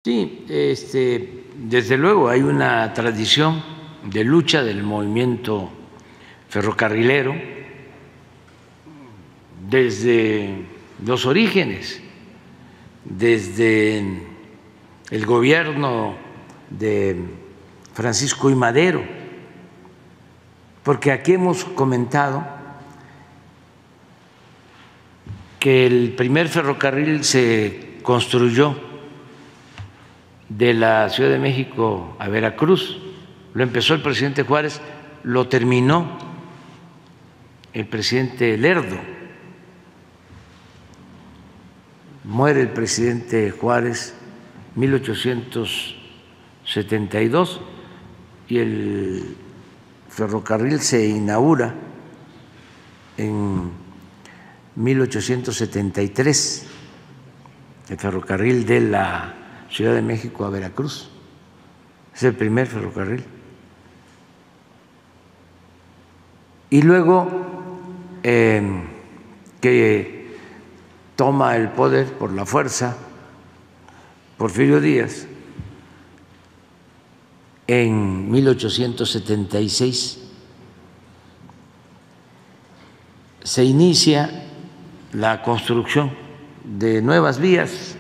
Sí, desde luego hay una tradición de lucha del movimiento ferrocarrilero desde los orígenes, desde el gobierno de Francisco I. Madero, porque aquí hemos comentado que el primer ferrocarril se construyó de la Ciudad de México a Veracruz, lo empezó el presidente Juárez, lo terminó el presidente Lerdo. Muere el presidente Juárez en 1872 y el ferrocarril se inaugura en 1873, el ferrocarril de la Ciudad de México a Veracruz. Es el primer ferrocarril. Y luego que toma el poder por la fuerza Porfirio Díaz en 1876, se inicia la construcción de nuevas vías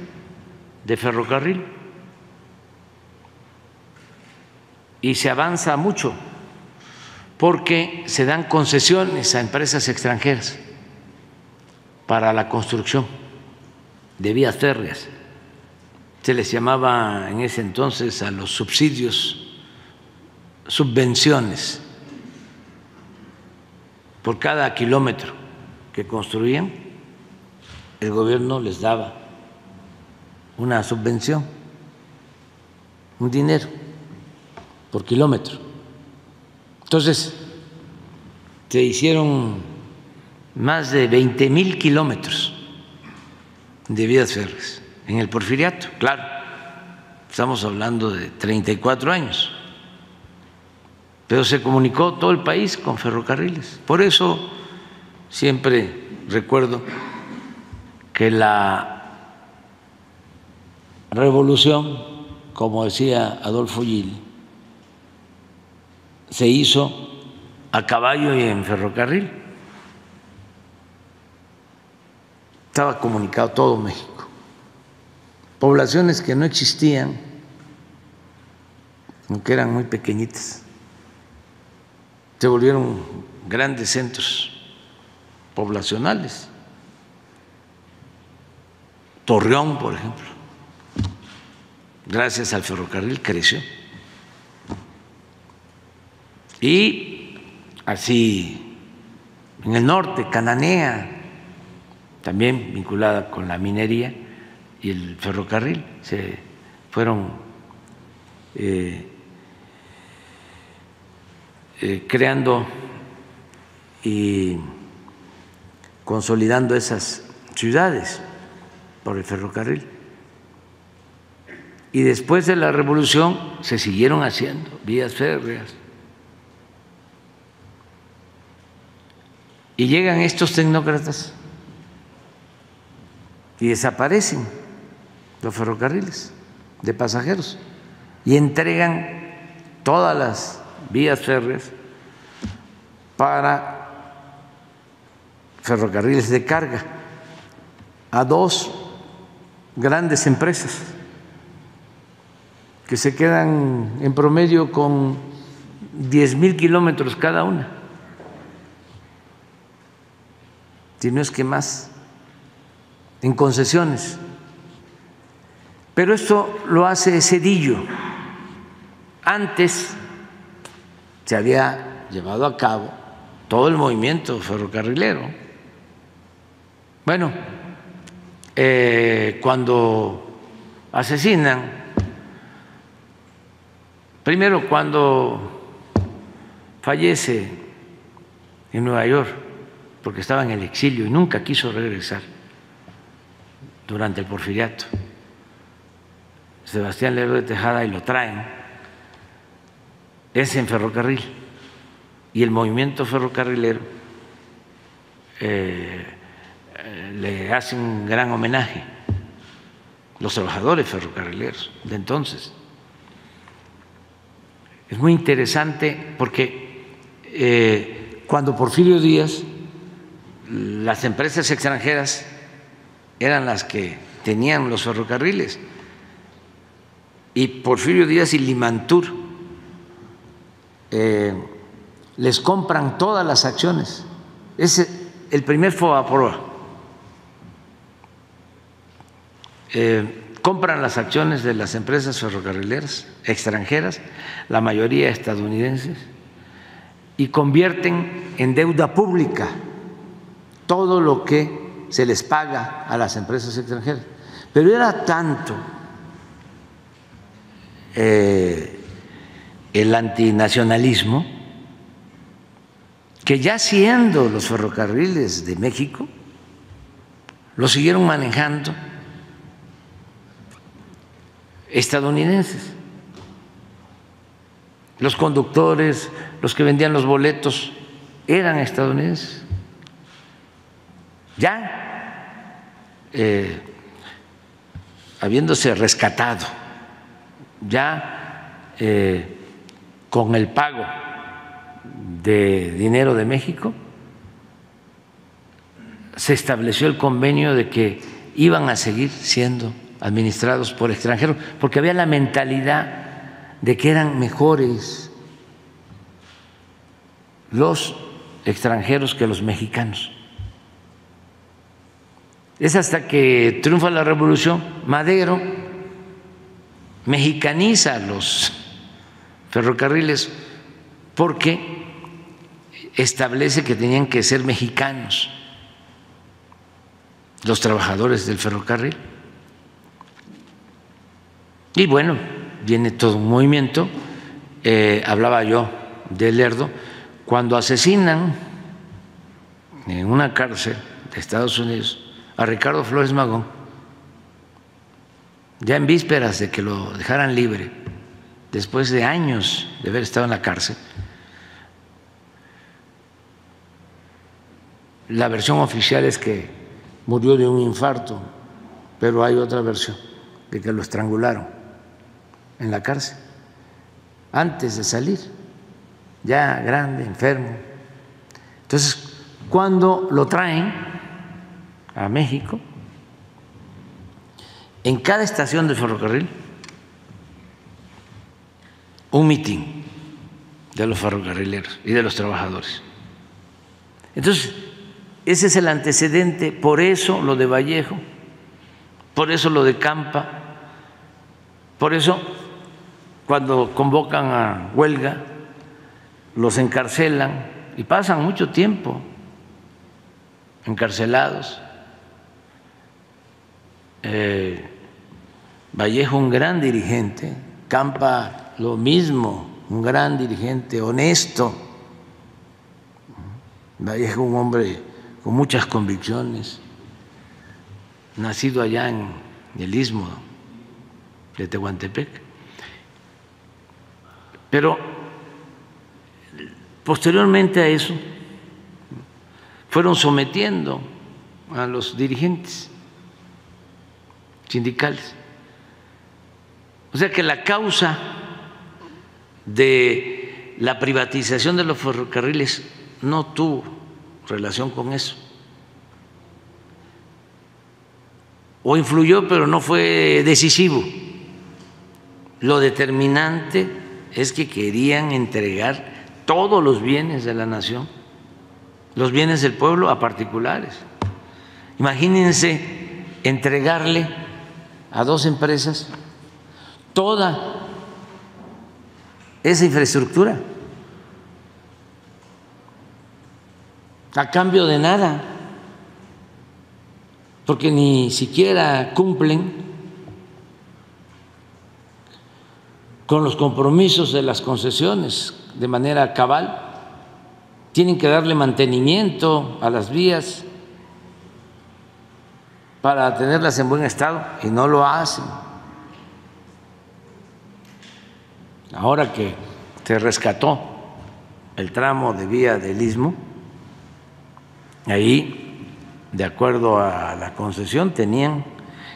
de ferrocarril y se avanza mucho porque se dan concesiones a empresas extranjeras para la construcción de vías férreas. Se les llamaba en ese entonces a los subsidios subvenciones. Por cada kilómetro que construían, el gobierno les daba una subvención, un dinero por kilómetro. Entonces, se hicieron más de 20,000 kilómetros de vías férreas en el Porfiriato. Claro, estamos hablando de 34 años, pero se comunicó todo el país con ferrocarriles. Por eso siempre recuerdo que la revolución, como decía Adolfo Gil, se hizo a caballo y en ferrocarril. Estaba comunicado todo México. Poblaciones que no existían, aunque eran muy pequeñitas, se volvieron grandes centros poblacionales. Torreón, por ejemplo, gracias al ferrocarril creció. Y así en el norte, Cananea, también vinculada con la minería y el ferrocarril, se fueron creando y consolidando esas ciudades por el ferrocarril. Y después de la revolución se siguieron haciendo vías férreas. Y llegan estos tecnócratas y desaparecen los ferrocarriles de pasajeros y entregan todas las vías férreas para ferrocarriles de carga a dos grandes empresas que se quedan en promedio con 10,000 kilómetros cada una, si no es que más, en concesiones. Pero esto lo hace Zedillo. Antes se había llevado a cabo todo el movimiento ferrocarrilero. Bueno, cuando asesinan, primero cuando fallece en Nueva York, porque estaba en el exilio y nunca quiso regresar durante el Porfiriato, Sebastián Lerdo de Tejada, y lo traen, es en ferrocarril, y el movimiento ferrocarrilero le hace un gran homenaje los trabajadores ferrocarrileros de entonces. Es muy interesante porque cuando Porfirio Díaz, las empresas extranjeras eran las que tenían los ferrocarriles, y Porfirio Díaz y Limantur les compran todas las acciones. Es el primer FOBAPROA. Compran las acciones de las empresas ferrocarrileras extranjeras, la mayoría estadounidenses, y convierten en deuda pública todo lo que se les paga a las empresas extranjeras. Pero era tanto el antinacionalismo que ya siendo los ferrocarriles de México, lo siguieron manejando estadounidenses. Los conductores, los que vendían los boletos, eran estadounidenses. Ya habiéndose rescatado, ya con el pago de dinero de México, se estableció el convenio de que iban a seguir siendo administrados por extranjeros, porque había la mentalidad de que eran mejores los extranjeros que los mexicanos. Es hasta que triunfa la Revolución, Madero mexicaniza los ferrocarriles porque establece que tenían que ser mexicanos los trabajadores del ferrocarril. Y bueno, viene todo un movimiento. Hablaba yo de Lerdo, cuando asesinan en una cárcel de Estados Unidos a Ricardo Flores Magón, ya en vísperas de que lo dejaran libre, después de años de haber estado en la cárcel. La versión oficial es que murió de un infarto, pero hay otra versión de que lo estrangularon en la cárcel antes de salir, ya grande, enfermo. Entonces, cuando lo traen a México, en cada estación del ferrocarril, un mitin de los ferrocarrileros y de los trabajadores. Entonces, ese es el antecedente, por eso lo de Vallejo, por eso lo de Campa, por eso cuando convocan a huelga, los encarcelan y pasan mucho tiempo encarcelados. Vallejo, un gran dirigente, Campa lo mismo, un gran dirigente, honesto. Vallejo, un hombre con muchas convicciones, nacido allá en el istmo de Tehuantepec. Pero posteriormente a eso fueron sometiendo a los dirigentes sindicales. O sea que la causa de la privatización de los ferrocarriles no tuvo relación con eso. O influyó, pero no fue decisivo. Lo determinante es que querían entregar todos los bienes de la nación, los bienes del pueblo, a particulares. Imagínense entregarle a dos empresas toda esa infraestructura a cambio de nada, porque ni siquiera cumplen con los compromisos de las concesiones de manera cabal. Tienen que darle mantenimiento a las vías para tenerlas en buen estado y no lo hacen. Ahora que se rescató el tramo de vía del Istmo, ahí, de acuerdo a la concesión, tenían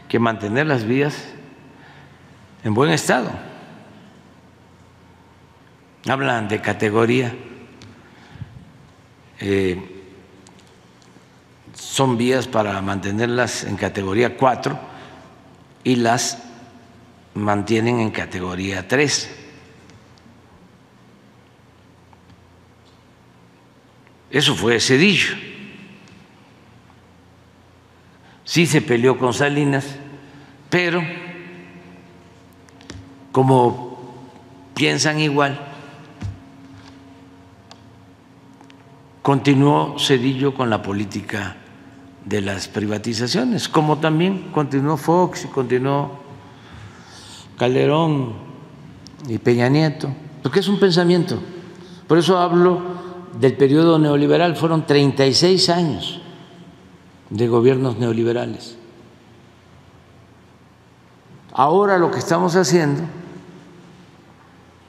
que mantener las vías en buen estado. Hablan de categoría, son vías para mantenerlas en categoría 4 y las mantienen en categoría 3. Eso fue Zedillo. Sí se peleó con Salinas, pero como piensan igual, continuó Zedillo con la política de las privatizaciones, como también continuó Fox y continuó Calderón y Peña Nieto, porque es un pensamiento. Por eso hablo del periodo neoliberal, fueron 36 años de gobiernos neoliberales. Ahora lo que estamos haciendo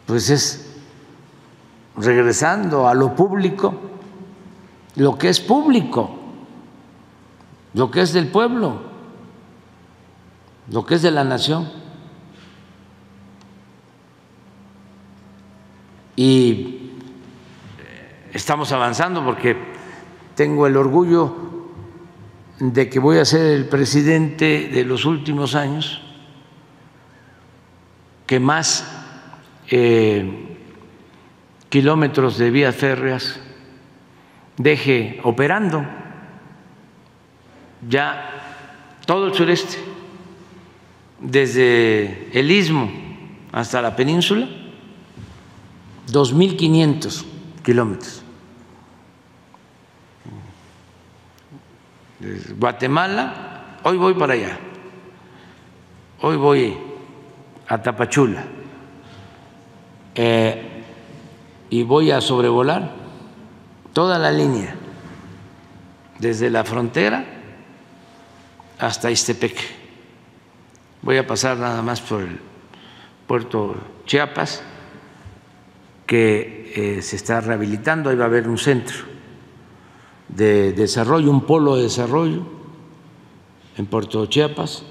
pues es regresando a lo público, lo que es público, lo que es del pueblo, lo que es de la nación. Y estamos avanzando porque tengo el orgullo de que voy a ser el presidente de los últimos años que más kilómetros de vías férreas deje operando. Ya todo el sureste, desde el Istmo hasta la península, 2.500 kilómetros. Guatemala, hoy voy para allá, hoy voy a Tapachula y voy a sobrevolar toda la línea, desde la frontera hasta Ixtepec. Voy a pasar nada más por el puerto Chiapas, que se está rehabilitando. Ahí va a haber un centro de desarrollo, un polo de desarrollo en Puerto Chiapas.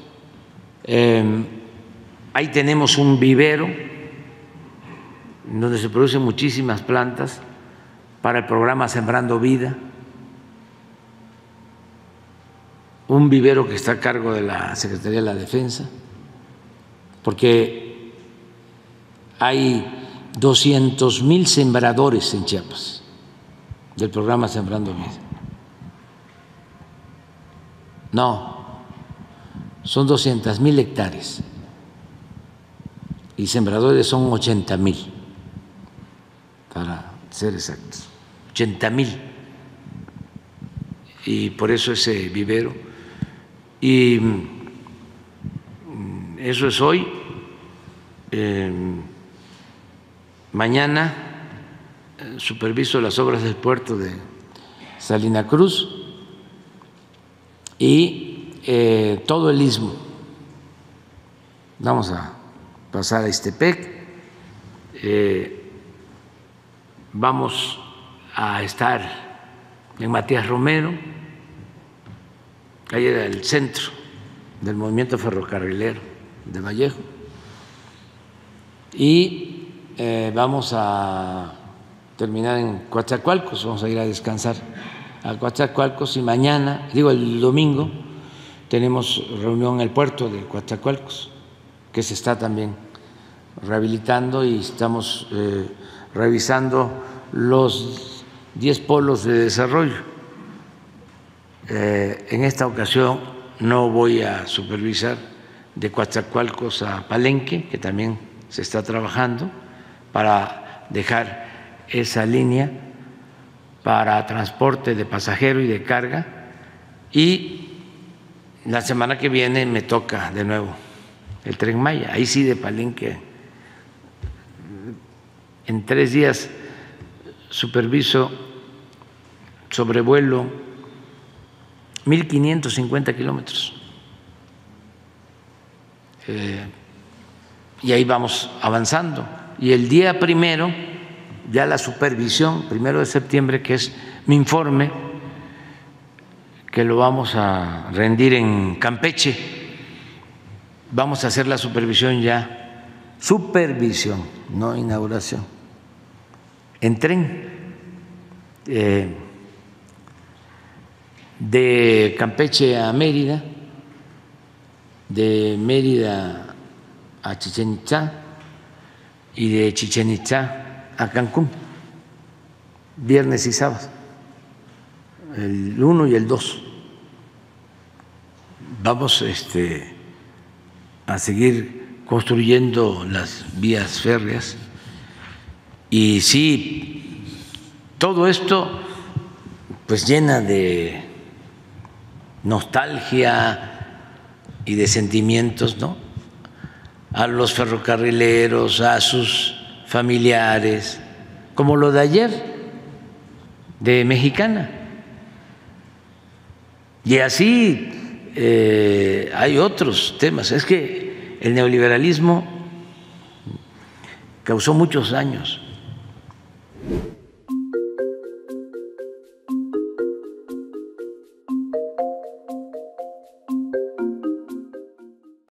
Ahí tenemos un vivero donde se producen muchísimas plantas para el programa Sembrando Vida, un vivero que está a cargo de la Secretaría de la Defensa, porque hay 200,000 sembradores en Chiapas del programa Sembrando Vida. No, son 200,000 hectáreas y sembradores son 80,000, para ser exactos, 80,000. Y por eso ese vivero. Y eso es hoy. Mañana superviso las obras del puerto de Salina Cruz y todo el istmo. Vamos a pasar a Ixtepec, vamos a estar en Matías Romero, ahí era el centro del movimiento ferrocarrilero de Vallejo, y vamos a terminar en Coatzacoalcos, vamos a ir a descansar a Coatzacoalcos, y mañana, el domingo, tenemos reunión en el puerto de Coatzacoalcos, que se está también rehabilitando, y estamos revisando los 10 polos de desarrollo. En esta ocasión no voy a supervisar de Coatzacoalcos a Palenque, que también se está trabajando para dejar esa línea para transporte de pasajero y de carga, y la semana que viene me toca de nuevo el Tren Maya, ahí sí de Palenque. En 3 días superviso, sobrevuelo 1.550 kilómetros. Y ahí vamos avanzando. Y el día primero, ya la supervisión, 1 de septiembre, que es mi informe, que lo vamos a rendir en Campeche, vamos a hacer la supervisión ya, supervisión, no inauguración, en tren de Campeche a Mérida, de Mérida a Chichén Itzá y de Chichén Itzá a Cancún, viernes y sábado, el 1 y el 2. Vamos a seguir construyendo las vías férreas y sí, todo esto pues llena de nostalgia y de sentimientos, ¿no? A los ferrocarrileros, a sus familiares, como lo de ayer de Mexicana. Y así hay otros temas. Es que el neoliberalismo causó muchos daños